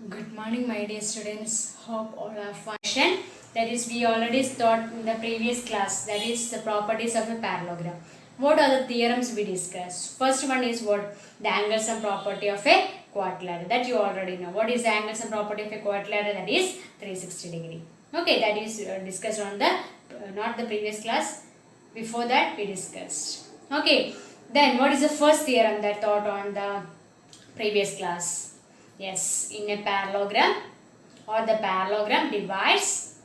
Good morning, my dear students. Hope all are fine. That is, we already taught in the previous class. That is the properties of a parallelogram. What are the theorems we discussed? First one is what the angles and property of a quadrilateral. That you already know. What is the angles and property of a quadrilateral? That is 360 degree. Okay, that is discussed on the not the previous class. Before that, we discussed. Okay, then what is the first theorem that taught on the previous class? Yes, in a parallelogram or the parallelogram divides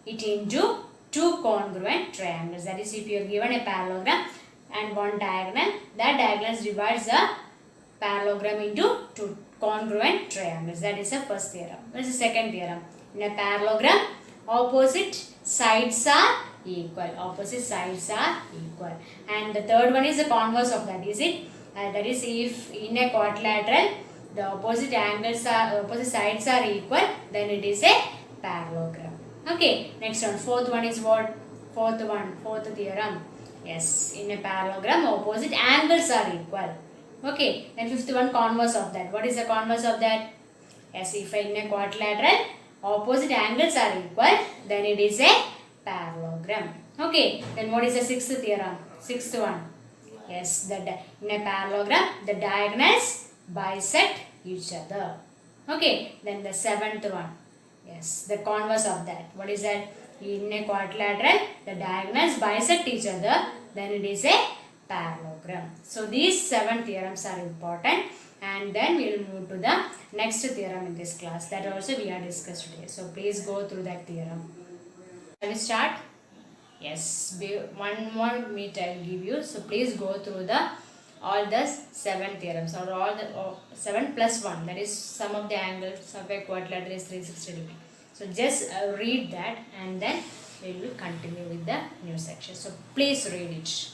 it into two congruent triangles. That is, if you are given a parallelogram and one diagonal, that diagonal divides the parallelogram into two congruent triangles. That is the first theorem. What is the second theorem? In a parallelogram, opposite sides are equal. Opposite sides are equal. And the third one is the converse of that. Is it? That is, if in a quadrilateral the opposite sides are equal, then it is a parallelogram. Okay, next one, fourth one is what? Fourth theorem. Yes, in a parallelogram opposite angles are equal. Okay, then fifth one, converse of that. What is the converse of that? Yes, if in a quadrilateral opposite angles are equal, then it is a parallelogram. Okay, then what is the sixth theorem? Sixth one. Yes, in a parallelogram the diagonals bisect each other. Okay, then the seventh one. Yes, the converse of that. What is that? In a quadrilateral, the diagonals bisect each other, then it is a parallelogram. So these seven theorems are important, and then we will move to the next theorem in this class. That also we are discussed today. So please go through that theorem. Shall we start? Yes, one more minute I will give you. So please go through the all the seven theorems or all the 7 plus 1, that is sum of the angles of a quadrilateral is 360 degree. So just read that and then we will continue with the new section. So please read it.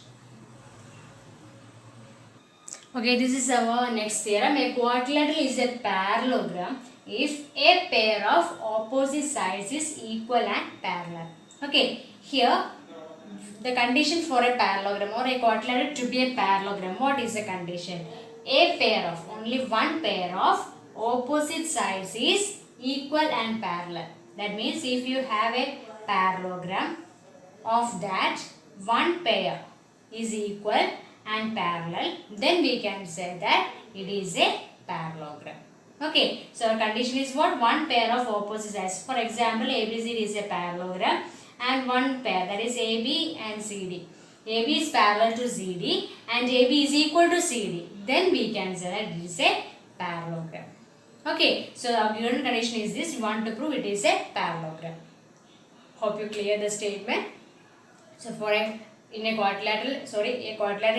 Okay, this is our next theorem. A quadrilateral is a parallelogram if a pair of opposite sides is equal and parallel. Okay, here the condition for a parallelogram or a quadrilateral to be a parallelogram, what is the condition? A pair of, only one pair of opposite sides is equal and parallel. That means if you have a parallelogram of that one pair is equal and parallel, then we can say that it is a parallelogram. Okay, so our condition is what? One pair of opposite sides. For example, ABCD is a parallelogram and one pair, that is AB and CD. AB is parallel to CD and AB is equal to CD. Then we can say that it is a parallelogram. Okay, so our given condition is this. We want to prove it is a parallelogram. Hope you clear the statement. So for a quadrilateral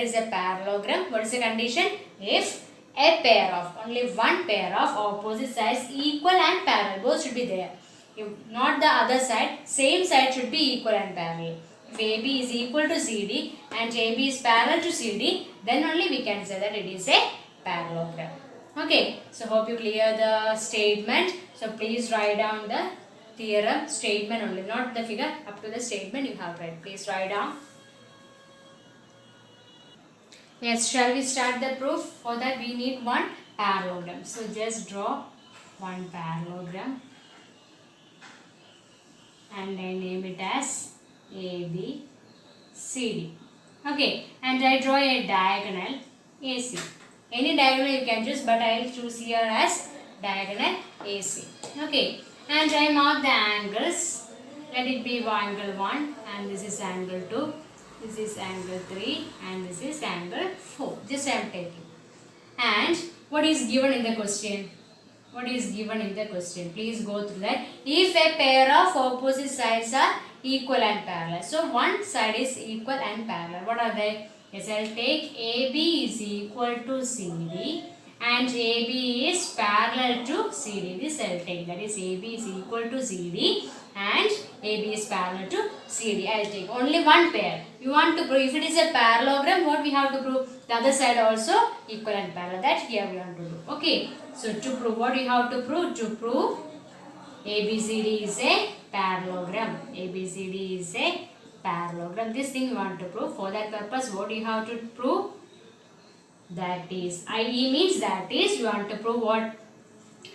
is a parallelogram. What is the condition? If a pair of, only one pair of opposite sides equal and parallel, both should be there. If not the other side, same side should be equal and parallel. If AB is equal to CD and AB is parallel to CD, then only we can say that it is a parallelogram. Okay, so hope you clear the statement. So please write down the theorem statement only, not the figure. Up to the statement you have read. Please write down. Yes, shall we start the proof? For that we need one parallelogram. So just draw one parallelogram and I name it as ABCD. Okay, and I draw a diagonal AC. Any diagonal you can choose, but I will choose here as diagonal AC. Okay, and I mark the angles. Let it be angle 1 and this is angle 2. This is angle 3 and this is angle 4. Just I am taking. And what is given in the question? What is given in the question? Please go through that. If a pair of opposite sides are equal and parallel. So one side is equal and parallel. What are they? Yes, I will take AB is equal to CD and AB is parallel to CD. This I will take. That is AB is equal to CD and AB is parallel to CD. I will take only one pair. You want to prove if it is a parallelogram, what we have to prove? The other side also equal and parallel. That here we want to do. Okay. So to prove, what we have to prove? To prove ABCD is a parallelogram. ABCD is a parallelogram. This thing we want to prove. For that purpose, what you have to prove? That is, IE means that is, you want to prove what?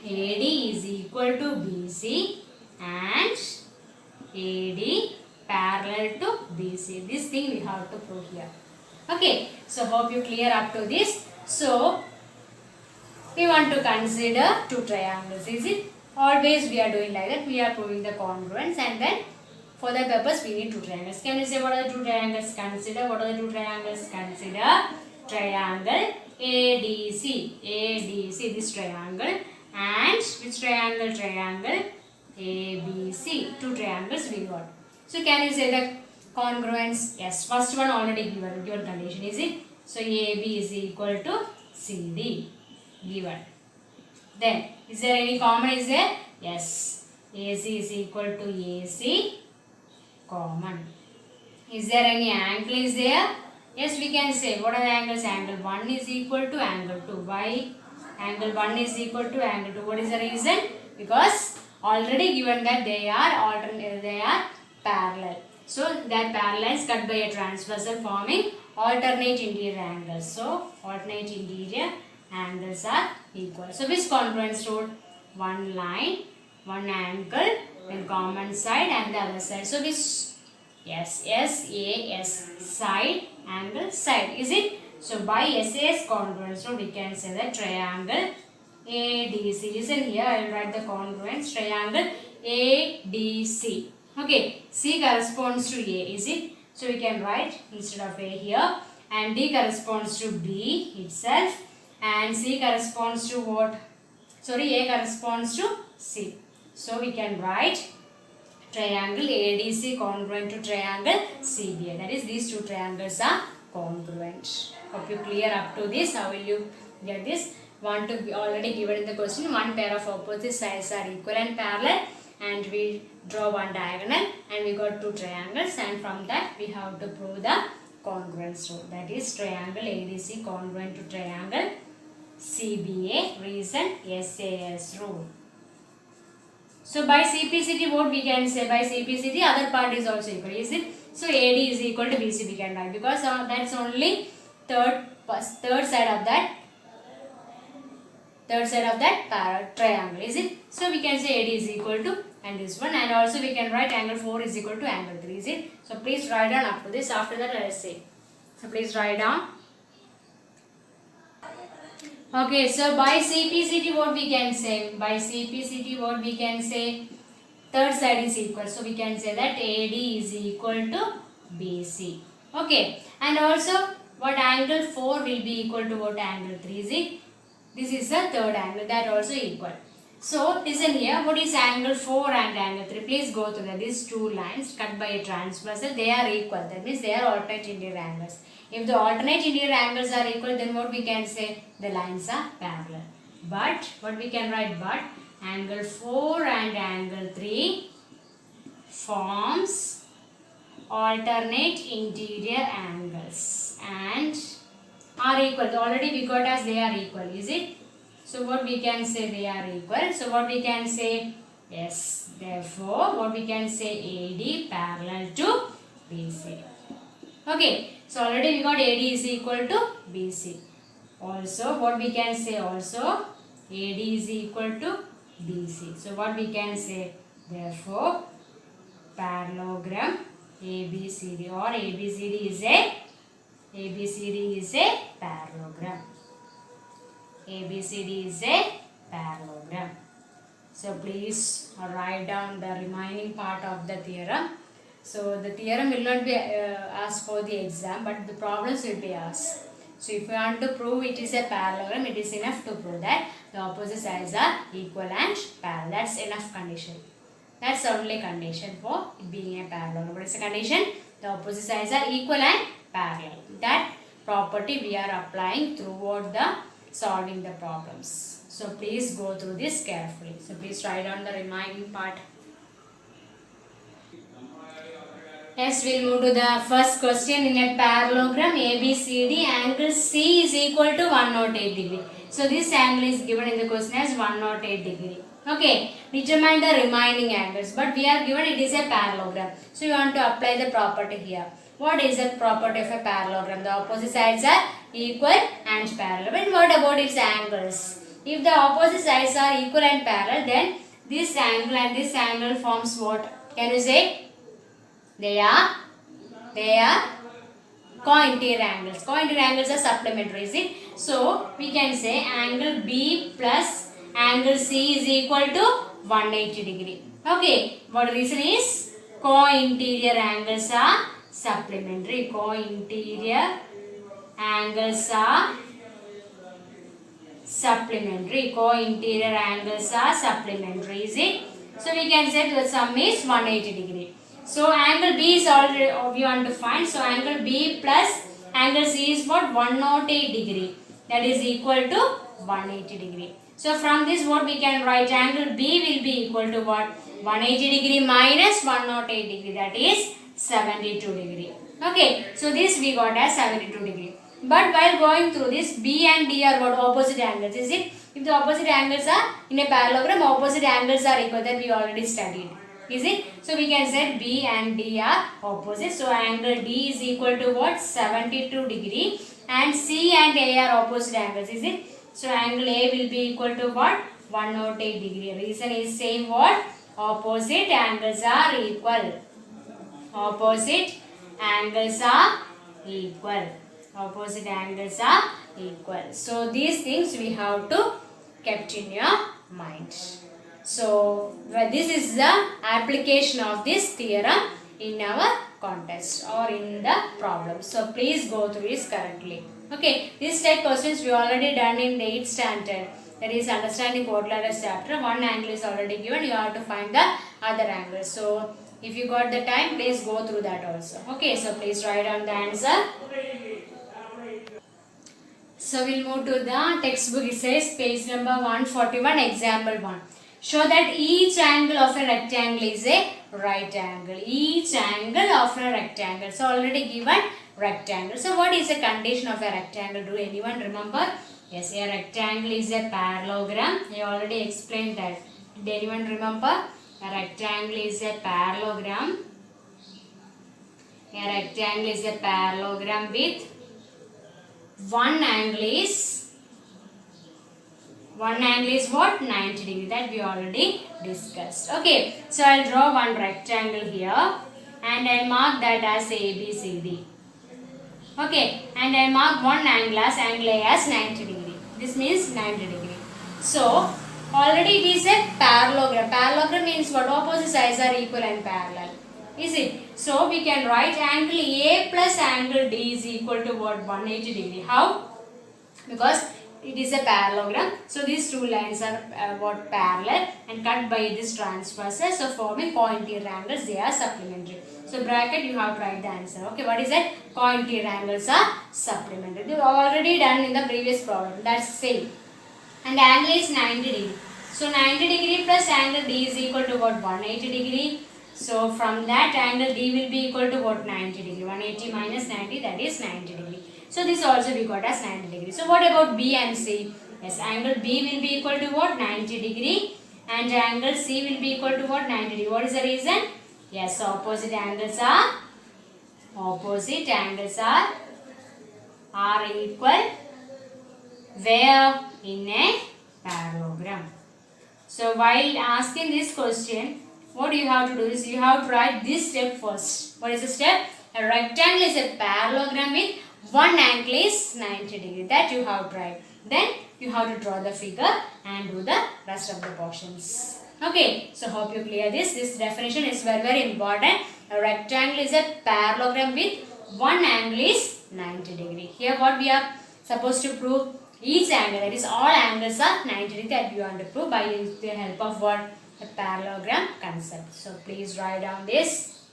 AD is equal to BC and AD parallel to BC. This thing we have to prove here. Okay, so hope you clear up to this. So we want to consider two triangles. Is it? Always we are doing like that. We are proving the congruence, and then for that purpose we need two triangles. Can you say what are the two triangles? Consider what are the two triangles? Consider triangle ADC. ADC, this triangle, and which triangle? Triangle ABC. Two triangles we got. So can you say the congruence? Yes. First one already given condition. Is it? So AB is equal to CD. Given. Then, is there any common is there? Yes. AC is equal to AC. Common. Is there any angle is there? Yes, we can say. What are the angles? Angle 1 is equal to angle 2. Why? Angle 1 is equal to angle 2. What is the reason? Because already given that they are parallel. So, that parallel is cut by a transversal forming alternate interior angles. So, alternate interior angles are equal. So which congruence rule? One line, one angle, then common side and the other side. So which? Yes, SAS, side, angle, side. Is it? So by SAS congruence rule we can say that triangle ADC. Listen here, I will write the congruence. Triangle ADC. Okay, C corresponds to A. Is it? So we can write instead of A here, and D corresponds to B itself. And C corresponds to what? Sorry, A corresponds to C. So we can write triangle ADC congruent to triangle CBA. That is, these two triangles are congruent. Hope you clear up to this. How will you get this? Want to be already given in the question. One pair of opposite sides are equal and parallel, and we draw one diagonal, and we got two triangles, and from that we have to prove the congruence rule. That is, triangle ADC congruent to triangle CBA. Reason, SAS rule. So by CPCT, what we can say? By CPCT, other part is also equal. Is it? So AD is equal to BC we can write, because that's only third side of that triangle. Is it? So we can say AD is equal to, and this one, and also we can write angle 4 is equal to angle 3. Is it? So please write down up to this. After that let us say. So please write down. Okay, so by CPCT what we can say? By CPCT what we can say? Third side is equal. So we can say that AD is equal to BC. Okay, and also what angle 4 will be equal to what angle 3? Is it? This is the third angle, that also equal. So listen here, what is angle 4 and angle 3? Please go through that. These two lines cut by a transversal, they are equal. That means they are alternate interior angles. If the alternate interior angles are equal, then what we can say? The lines are parallel. But what we can write? But angle 4 and angle 3 forms alternate interior angles and are equal. Already we got as they are equal. Is it? So what we can say? They are equal. So what we can say? Yes. Therefore, what we can say? AD parallel to BC. Okay. So already we got AD is equal to BC. Also, what we can say? Also, AD is equal to BC. So what we can say? Therefore, parallelogram ABCD or ABCD is a parallelogram. ABCD is a parallelogram. So please write down the remaining part of the theorem. So the theorem will not be asked for the exam, but the problems will be asked. So if you want to prove it is a parallelogram, it is enough to prove that the opposite sides are equal and parallel. That's enough condition. That's only condition for it being a parallelogram. What is the condition? The opposite sides are equal and parallel. That property we are applying throughout the solving the problems. So please go through this carefully. So please write down the remaining part. Next we'll move to the first question. In a parallelogram ABCD, angle C is equal to 108 degree. So this angle is given in the question as 108 degree. Okay, determine the remaining angles, but we are given it is a parallelogram. So you want to apply the property here. What is the property of a parallelogram? The opposite sides are equal and parallel. And what about its angles? If the opposite sides are equal and parallel, then this angle and this angle forms what? Can you say? They are co-interior angles. Co-interior angles are supplementary, is it? So we can say angle B plus angle C is equal to 180 degree. Okay. What reason is? Co-interior angles are supplementary. Co-interior angles are supplementary. Co-interior angles are supplementary, is it? So we can say the sum is 180 degree. So angle B is already we want to find. So angle B plus angle C is what? 108 degree. That is equal to 180 degree. So from this what we can write? Angle B will be equal to what? 180 degree minus 108 degree. That is 72 degree. Okay. So this we got as 72 degree. But while going through this, B and D are what? Opposite angles, is it? If the opposite angles are in a parallelogram, opposite angles are equal. That we already studied, is it? So we can say B and D are opposite. So angle D is equal to what? 72 degree. And C and A are opposite angles, is it? So angle A will be equal to what? 108 degree. Reason is same what? Opposite angles are equal. Opposite angles are equal. Opposite angles are equal. So these things we have to kept in your mind. So this is the application of this theorem in our contest or in the problem. So please go through this correctly. Okay, this type questions we already done in the 8th standard. That is understanding quadrilateral chapter. One angle is already given. You have to find the other angle. So if you got the time, please go through that also. Okay, so please write down the answer. So we'll move to the textbook. It says page number 141, example 1. Show that each angle of a rectangle is a right angle. Each angle of a rectangle. So already given rectangle. So what is the condition of a rectangle? Do anyone remember? Yes, a rectangle is a parallelogram. I already explained that. Did anyone remember? A rectangle is a parallelogram. A rectangle is a parallelogram with one angle is what? 90 degree. That we already discussed. Okay. So I'll draw one rectangle here and I'll mark that as ABCD. Okay. And I'll mark one angle as angle A as 90 degree. This means 90 degree. So already it is a parallelogram. Parallelogram means what? Opposite sides are equal and parallel. Is it? So we can write angle A plus angle D is equal to what? 180 degree. How? Because it is a parallelogram. So these two lines are what? Parallel and cut by this transversal. So forming co-interior angles, they are supplementary. So bracket you have to write the answer. Okay, what is that? Co-interior angles are supplementary. They are already done in the previous problem. That's same. And angle is 90 degree. So 90 degree plus angle D is equal to what? 180 degree. So from that angle D will be equal to what? 90 degree. 180 minus 90, that is 90 degree. So this also we got as 90 degree. So what about B and C? Yes, angle B will be equal to what? 90 degree. And angle C will be equal to what? 90 degree. What is the reason? Yes, opposite angles are equal. Where? In a parallelogram. So while asking this question, what you have to do is you have to write this step first. What is the step? A rectangle is a parallelogram with one angle is 90 degree. That you have to write. Then you have to draw the figure and do the rest of the portions. Okay. So hope you clear this. This definition is very, very important. A rectangle is a parallelogram with one angle is 90 degree. Here what we are supposed to prove? Each angle, that is all angles are 90 degree, that we want to prove by the help of what? The parallelogram concept. So please write down this.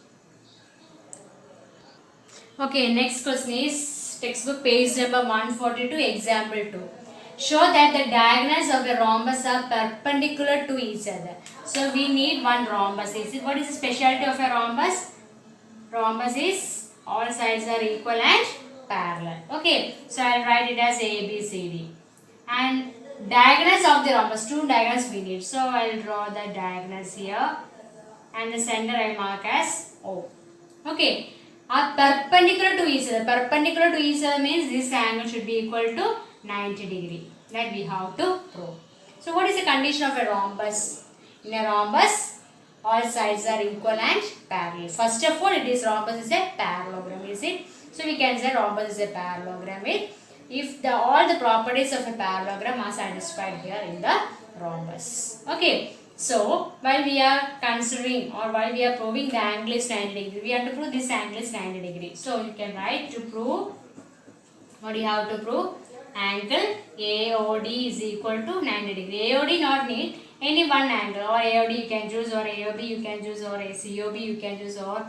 Okay, next question is textbook page number 142, example 2. Show that the diagonals of a rhombus are perpendicular to each other. So we need one rhombus. What is the specialty of a rhombus? Rhombus is all sides are equal and parallel. Okay, so I'll write it as A, B, C, D. And diagonals of the rhombus, two diagonals we need. So I'll draw the diagonals here. And the center I mark as O. Okay, are perpendicular to each other. Perpendicular to each other means this angle should be equal to 90 degree. That we have to prove. So what is the condition of a rhombus? In a rhombus, all sides are equal and parallel. First of all, it is rhombus is a parallelogram, is it? So we can say rhombus is a parallelogram if all the properties of a parallelogram are satisfied here in the rhombus. Okay. So while we are considering or while we are proving the angle is 90 degree, we have to prove this angle is 90 degree. So you can write to prove, what do you have to prove? Angle AOD is equal to 90 degree. AOD not need any one angle, or AOD you can choose, or AOB you can choose, or COB you can choose, or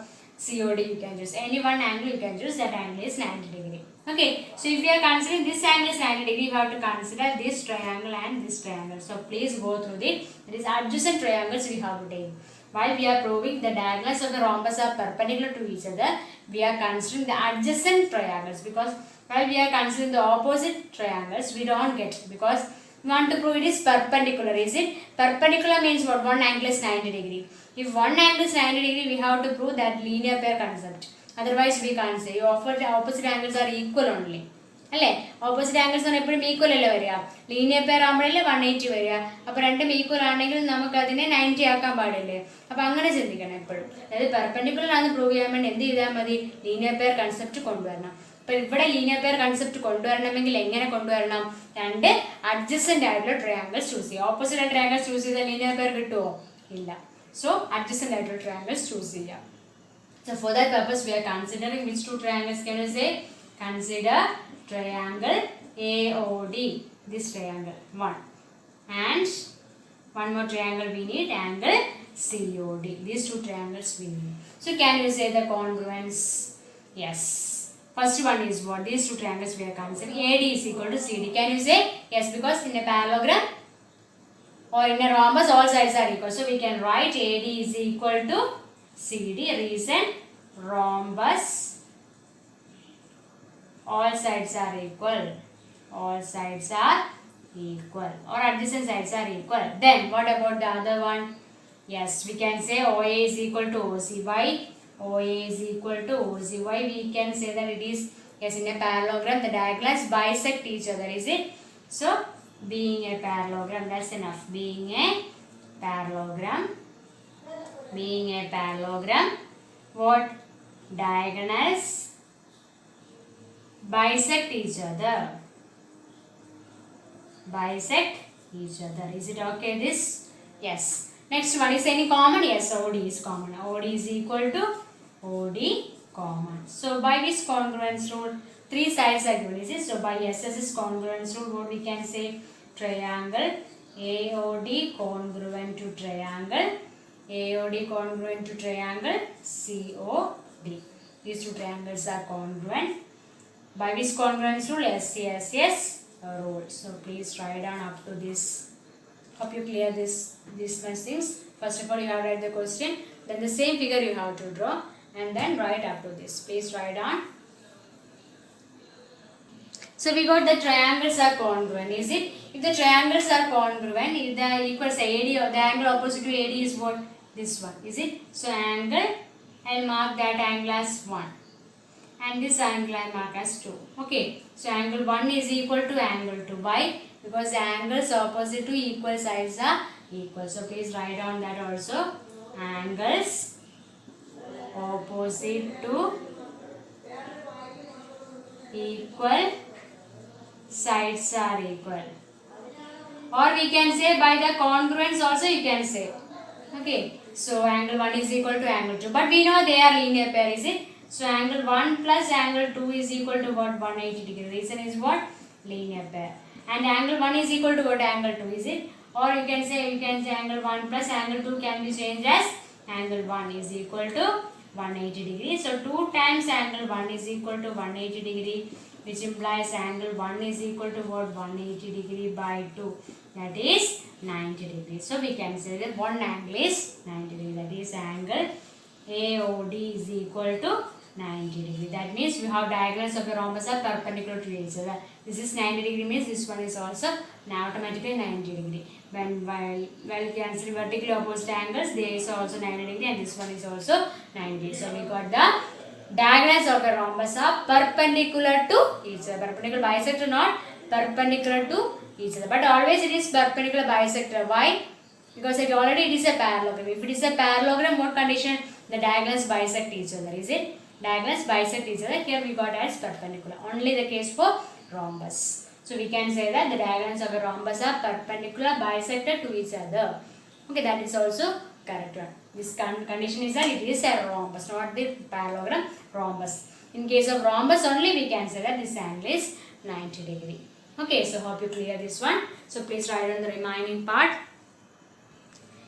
COD you can choose. Any one angle you can choose, that angle is 90 degree. Okay, so if you are considering this angle is 90 degree, you have to consider this triangle and this triangle. So please go through the adjacent triangles we have to take. While we are proving the diagonals of the rhombus are perpendicular to each other, we are considering the adjacent triangles, because while we are considering the opposite triangles, we don't get it, because we want to prove it is perpendicular. Is it? Perpendicular means what? One angle is 90 degree. If one angle is 90 degree, we have to prove that linear pair concept. Otherwise, we can't say. Opposite angles are equal only. അല്ലേ? Opposite angles ആണ് എപ്പോഴും equal അല്ലേ വരിക. Linear pair ആകുമ്പോഴല്ലേ 180 വരിക. അപ്പോൾ രണ്ടും equal ആണെങ്കിൽ നമുക്ക് അതിനെ 90 ആക്കാൻ പാടില്ലേ? അപ്പോൾ അങ്ങനെ ചിന്തിക്കണം എപ്പോഴും. അതായത് പെർപെൻഡിക്കുലർ ആണെന്ന് പ്രൂവ് ചെയ്യാൻ വേണ്ടി എന്ത് ചെയ്താൽ മതി? ലീനിയർ പെയർ കൺസെപ്റ്റ് കൊണ്ടുവരണം. അപ്പോൾ ഇവിടെ ലീനിയർ പെയർ കൺസെപ്റ്റ് കൊണ്ടുവരണമെങ്കിൽ എങ്ങനെ കൊണ്ടുവരണം? രണ്ട് അഡ്ജസന്റ് ആയിട്ടുള്ള ട്രയാങ്കിൾസ് ചൂസ് ചെയ്യുക. ഓപ്പോസിറ്റ് ആയിട്ട് ട്രയാങ്കിൾസ് ചൂസ് ചെയ്താൽ ലീനിയർ പെയർ കിട്ടുമോ? ഇല്ല. സോ അഡ്ജസന്റ് ആയിട്ടുള്ള ട്രയാങ്കിൾസ് ചൂസ് ചെയ്യുക. So for that purpose we are considering which two triangles can you say? Consider triangle AOD, this triangle, one, and one more triangle we need, angle COD. These two triangles we need. So can you say the congruence? Yes. First one is what? These two triangles we are considering. AD is equal to CD. Can you say? Yes, because in a parallelogram or in a rhombus all sides are equal. So we can write AD is equal to CD. Reason, rhombus all sides are equal. All sides are equal, or adjacent sides are equal. Then what about the other one? Yes, we can say OA is equal to OC. Why? OA is equal to OC. Why we can say that it is? Yes, in a parallelogram the diagonals bisect each other, is it? So being a parallelogram, that's enough. Being a parallelogram, what? Diagonals bisect each other. Bisect each other. Is it okay this? Yes. Next one is any common? Yes, OD is common. OD is equal to OD common. So by which congruence rule? Three sides are given, is it? So by SS's congruence rule, what we can say? Triangle AOD congruent to triangle AOD congruent to triangle COD. These two triangles are congruent. By which congruence rule? SCSS rule. So please write down up to this. Hope you clear these things. First of all, you have to write the question. Then the same figure you have to draw, and then write up to this. Please write down. So we got the triangles are congruent, is it? If the triangles are congruent, if the equals AD, or the angle opposite to AD is what? This one, is it? So angle, I'll mark that angle as 1. And this angle I mark as 2. Okay. So angle 1 is equal to angle 2. Why? Because the angles opposite to equal sides are equal. So please write down that also. Angles opposite to equal sides are equal. Or we can say by the congruence also you can say. Okay. So angle 1 is equal to angle 2. But we know they are linear pair, is it? So angle 1 plus angle 2 is equal to what? 180 degree. Reason is what? Linear pair. And angle 1 is equal to what? Angle 2, is it? Or you can say angle 1 plus angle 2 can be changed as angle 1 is equal to 180 degree. So 2 times angle 1 is equal to 180 degree, which implies angle 1 is equal to what? 180 degree by 2. That is 90 degree. So we can say that one angle is 90 degree. That is angle AOD is equal to 90 degree. That means we have diagonals of the rhombus are perpendicular to each other. This is 90 degree means this one is also automatically 90 degree. While considering vertically opposite angles, there is also 90 degree and this one is also 90. So we got the diagonals of the rhombus are perpendicular to each other. Perpendicular bisect or not? Perpendicular to each other. But always it is perpendicular bisector. Why? Because it is a parallelogram. If it is a parallelogram, what condition? The diagonals bisect each other. Is it? Diagonals bisect each other. Here we got as perpendicular. Only the case for rhombus. So we can say that the diagonals of a rhombus are perpendicular bisected to each other. Okay, that is also correct one. This condition is that it is a rhombus, not the parallelogram, rhombus. In case of rhombus only, we can say that this angle is 90 degree. Okay, so hope you clear this one. So please write on the remaining part.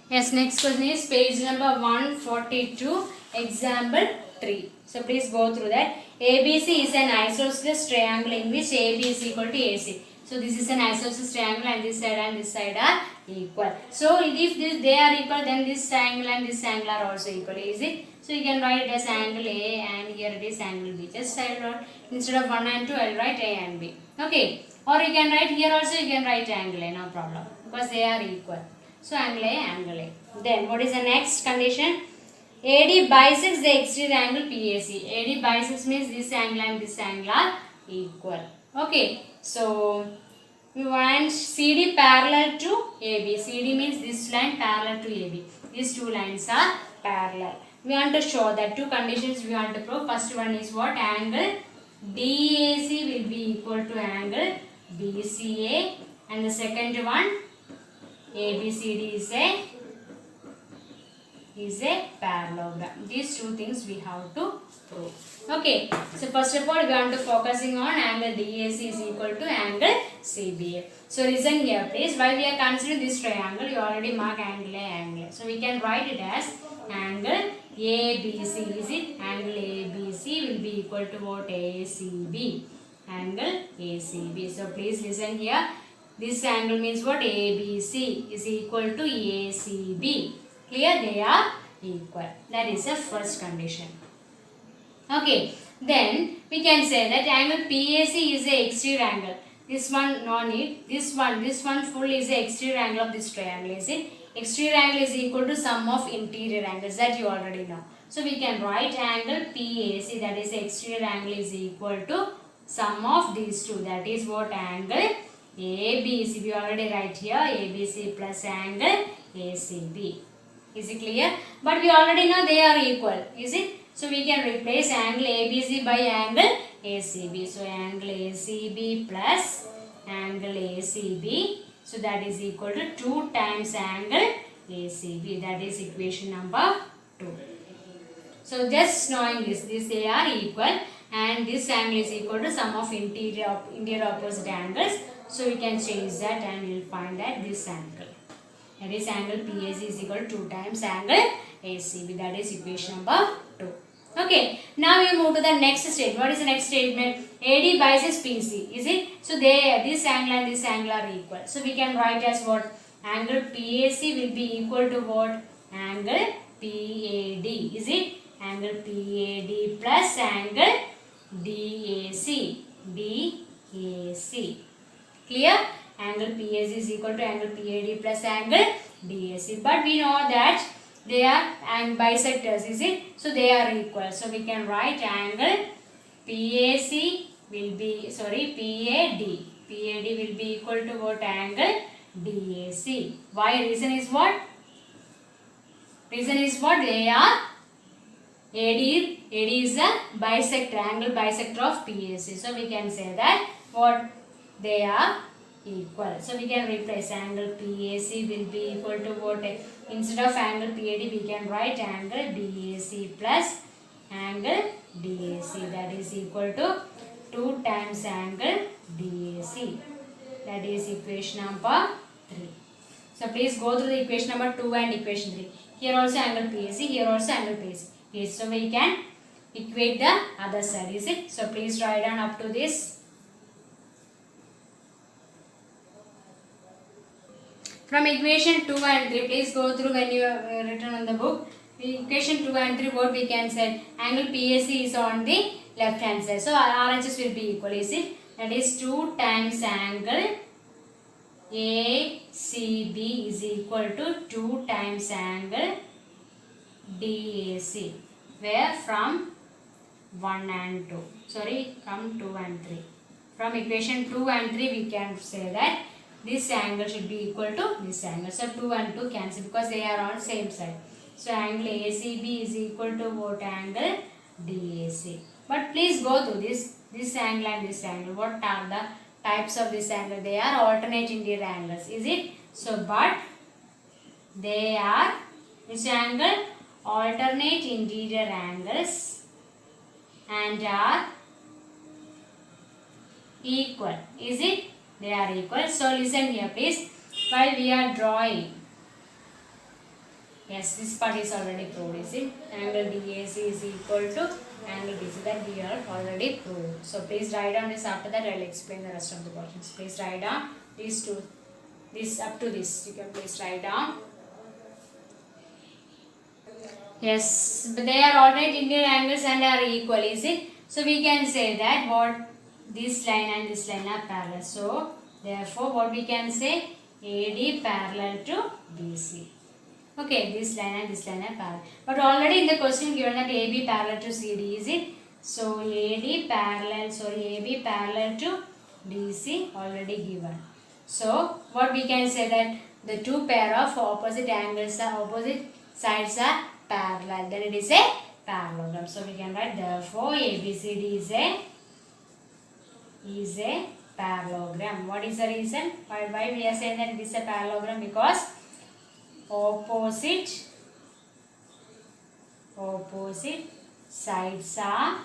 Yes, next question is page number 142, example 3. So please go through that. ABC is an isosceles triangle in which AB is equal to AC. So this is an isosceles triangle and this side are equal. So if they are equal, then this angle and this angle are also equal. Is it? So you can write it as angle A and here it is angle B. Just I wrote, instead of 1 and 2, I will write A and B. Okay. Or you can write here also, you can write angle A, no problem. Because they are equal. So angle A, angle A. Then what is the next condition? AD bisects the exterior angle PAC. AD bisects means this angle and this angle are equal. Okay. So we want CD parallel to AB. CD means this line parallel to AB. These two lines are parallel. We want to show that two conditions we want to prove. First one is what? Angle DAC will be equal to angle BCA. And the second one, ABCD is a parallelogram. These two things we have to prove. Okay. So first of all, we want to focusing on angle DAC is equal to angle CBA. So listen here please. While we are considering this triangle, you already mark angle A, angle A. So we can write it as angle ABC. Is it? Angle ABC will be equal to what? ACB. Angle ACB. So please listen here. This angle means what? ABC is equal to ACB. Clear? They are equal. That is the first condition. Okay. Then we can say that angle PAC is the exterior angle. This one no need. This one full is the exterior angle of this triangle. Is it? Exterior angle is equal to sum of interior angles. That you already know. So we can write angle PAC, that is exterior angle, is equal to sum of these two. That is what? Angle ABC. We already write here ABC plus angle ACB. Is it clear? But we already know they are equal. Is it? So we can replace angle ABC by angle ACB. So angle ACB plus angle ACB. So that is equal to 2 times angle ACB. That is equation number 2. So just knowing this they are equal and this angle is equal to sum of interior opposite angles. So we can change that and we will find that this angle. That is angle PAC is equal to 2 times angle ACB. That is equation number 2. Okay. Now we move to the next statement. What is the next statement? AD bisects PC. Is it? So this angle and this angle are equal. So we can write as what? Angle PAC will be equal to what? Angle PAD. Is it? Angle PAD plus angle DAC. DAC. Clear? Angle PAC is equal to angle PAD plus angle DAC. But we know that they are bisectors, is it? So they are equal. So we can write angle PAC will be, PAD. PAD will be equal to what? Angle DAC. Why? Reason is what? Reason is what? They are AD is a bisector, angle bisector of PAC. So we can say that what? They are equal. So we can replace angle PAC will be equal to what? Instead of angle PAD, we can write angle DAC plus angle DAC. That is equal to 2 times angle DAC. That is equation number 3. So please go through the equation number 2 and equation 3. Here also angle PAC, here also angle PAC. Yes, so we can equate the other side. Is it? So please write down up to this. From equation 2 and 3, please go through when you have written on the book. Equation 2 and 3, what we can say? Angle PAC is on the left hand side. So RHS will be equal, is it? That is 2 times angle ACB is equal to 2 times angle DAC. Where? From 1 and 2. From 2 and 3. From equation 2 and 3, we can say that this angle should be equal to this angle. So 2 and 2 cancel because they are on same side. So angle ACB is equal to what angle? DAC. But please go through this angle and this angle. What are the types of this angle? They are alternate interior angles. Is it? So but they are which angle? Alternate interior angles and are equal. Is it? They are equal. So listen here please. While we are drawing, yes, this part is already proved. Is it? Angle DAC is equal to angle DC. That we are already proved. So please write down this. After that I will explain the rest of the questions. Please write down these two. This up to this. You can please write down. Yes, but they are alternate interior angles and are equal. Is it? So we can say that what this line and this line are parallel. So therefore what we can say? AD parallel to BC. Okay, this line and this line are parallel. But already in the question given that AB parallel to CD, is it? So AB parallel to DC already given. So what we can say that the two pair of opposite angles are opposite sides are parallel. Then it is a parallelogram. So we can write therefore ABCD is a parallelogram. What is the reason? Why we are saying that it is a parallelogram? Because opposite sides are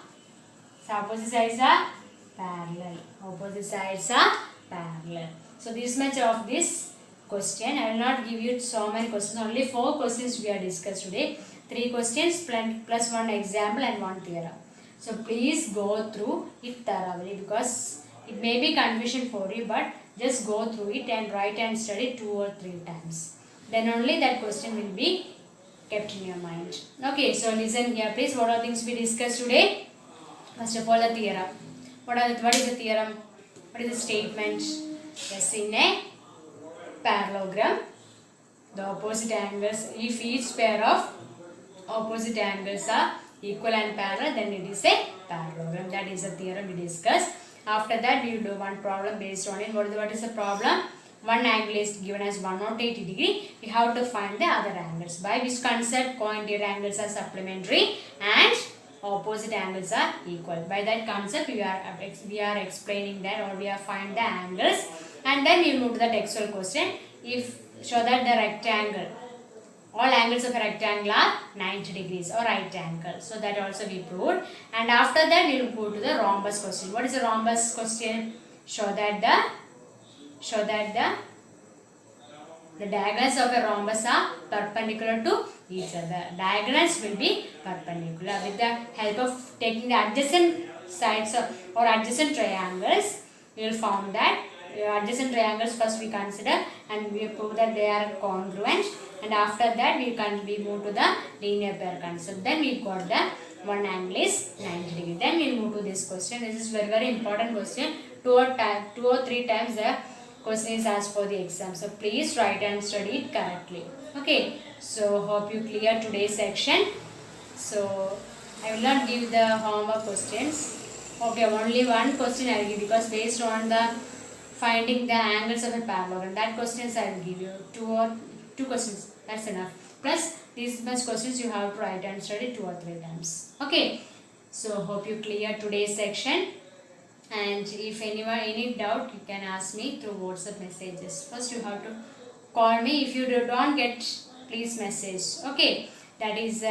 parallel. Opposite sides are parallel. So this much of this question. I will not give you so many questions. Only 4 questions we are discussed today. 3 questions plus 1 example and 1 theorem. So please go through it thoroughly because it may be confusion for you, but just go through it and write and study 2 or 3 times. Then only that question will be kept in your mind. Okay, so listen here please. What are things we discussed today? First of all, the theorem. What is the theorem? What is the statement? Yes, in a parallelogram, the opposite angles, if each pair of opposite angles are equal and parallel, then it is a parallelogram. That is the theorem we discussed. After that, we will do one problem based on it. What is the problem? One angle is given as 180 degree. We have to find the other angles. By which concept? Co-interior angles are supplementary and opposite angles are equal. By that concept, we are explaining that, or we are find the angles, and then we move to the textual question. If show that the rectangle, all angles of a rectangle are 90 degrees or right angle. So that also we proved. And after that we will go to the rhombus question. What is the rhombus question? Show that the diagonals of a rhombus are perpendicular to each other. Diagonals will be perpendicular. With the help of taking the adjacent sides or adjacent triangles, we will found that adjacent triangles first we consider and we prove that they are congruent, and after that we move to the linear pair concept. Then we got the one angle is 90 degree. Then we will move to this question. This is very important question. 2 or 3 times the question is asked for the exam. So please write and study it correctly. Okay. So hope you clear today's section. So I will not give the homework questions. Okay, only one question I will give because based on the finding the angles of a parallelogram, that questions I will give you. 2 questions. That's enough. Plus these much questions you have to write and study 2 or 3 times. Okay. So hope you clear today's section. And if anyone any doubt, you can ask me through WhatsApp messages. First you have to call me. If you don't get, please message. Okay. That is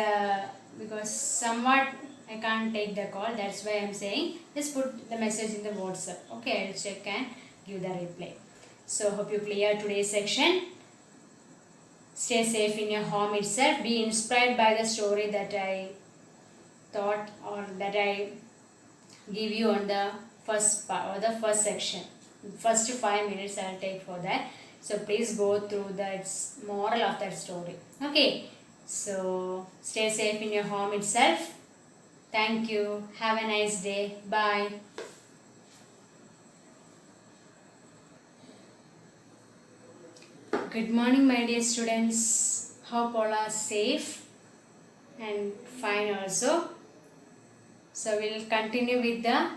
because somewhat I can't take the call. That's why I'm saying just put the message in the WhatsApp. Okay, I will check and give the reply. So hope you clear today's section. Stay safe in your home itself. Be inspired by the story that I thought or that I give you on the first part or the first section. First 5 minutes I will take for that. So please go through the moral of that story. Okay. So stay safe in your home itself. Thank you. Have a nice day. Bye. Good morning, my dear students. Hope all are safe and fine also. So we'll continue with the